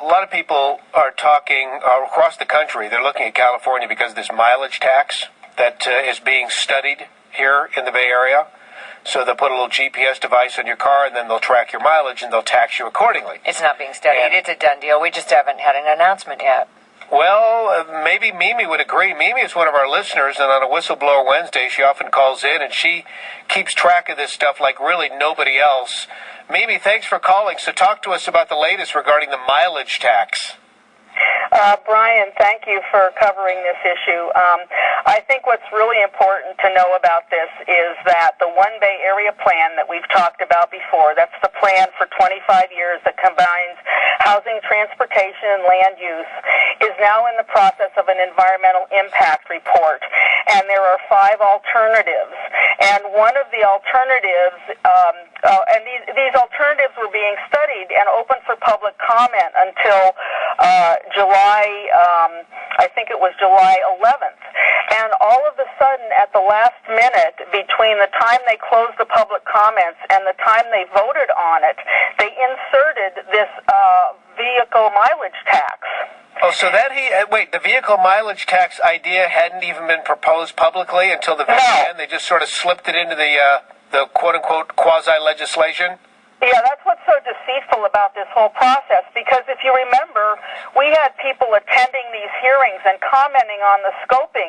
a lot of people are talking across the country. They're looking at California because of this mileage tax that is being studied here in the Bay Area. So they'll put a little GPS device on your car, and then they'll track your mileage, and they'll tax you accordingly. It's not being studied. It's a done deal. We just haven't had an announcement yet. Well, maybe Mimi would agree. Mimi is one of our listeners, and on a Whistleblower Wednesday, she often calls in, and she keeps track of this stuff like really nobody else. Mimi, thanks for calling. So talk to us about the latest regarding the mileage tax. Brian, thank you for covering this issue. I think what's really important to know about this is that the One Bay Area plan that we've talked about before, that's the plan for 25 years that combines housing, transportation, and land use, is now in the process of an environmental impact report. And there are 5 alternatives. And one of the alternatives, and these alternatives were being studied and open for public comment until I think it was July 11th. And all of a sudden, at the last minute, between the time they closed the public comments and the time they voted on it, they inserted this vehicle mileage tax. Oh, so the vehicle mileage tax idea hadn't even been proposed publicly until the very end? They just sort of slipped it into the quote-unquote quasi-legislation? Yeah, that's what's so deceitful about this whole process, because if you remember, we had people attending these hearings and commenting on the scoping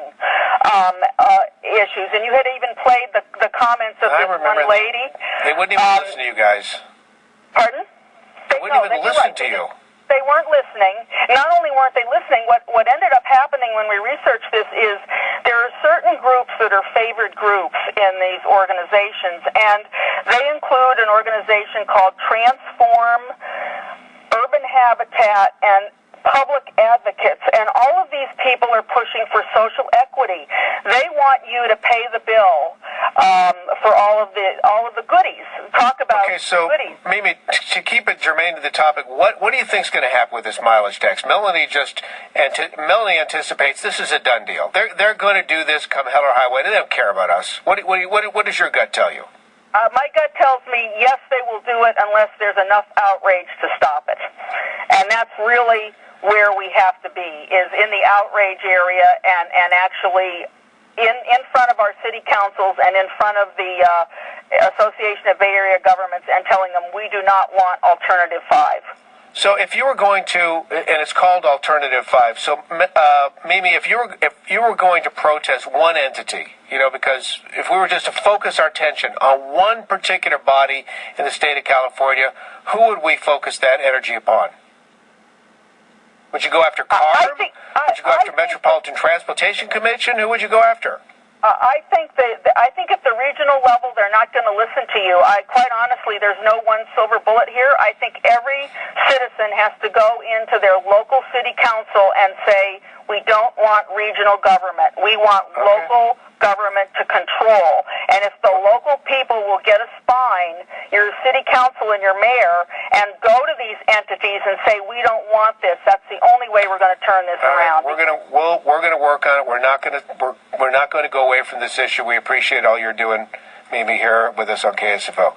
issues, and you had even played the comments of this one lady. They wouldn't even listen to you guys. Pardon? They wouldn't even listen to you. They weren't listening. Not only weren't they listening, what ended up happening when we researched this is there are certain groups that are favored groups in these organizations, and they include an organization called Transform, Urban Habitat, and Public Advocates, and all of these people are pushing for social equity. They want you to pay the bill for all of the goodies. Talk about goodies. Mimi, to keep it germane to the topic, what do you think is going to happen with this mileage tax? Melanie anticipates this is a done deal. They're going to do this come hell or high water. They don't care about us. What does your gut tell you? My gut tells me yes, they will do it unless there's enough outrage to stop it, and that's really where we have to be, is in the outrage area and actually in front of our city councils and in front of the Association of Bay Area Governments and telling them we do not want Alternative 5. So if you were going to, and it's called Alternative 5, so Mimi, if you were going to protest one entity, because if we were just to focus our attention on one particular body in the state of California, who would we focus that energy upon? Would you go after CARB? Would you go after Metropolitan Transportation Commission? Who would you go after? I think at the regional level they're not going to listen to you. Quite honestly, there's no one silver bullet here. I think every citizen has to go into their local city council and say, we don't want regional government. We want local government to control. And if the local people will get a spine, your city council and your mayor, and go to these entities and say, we don't want this, that's the only way we're going to turn this around. We're going to work on it. We're not going to go away from this issue. We appreciate all you're doing, Mimi, here with us on KSFO.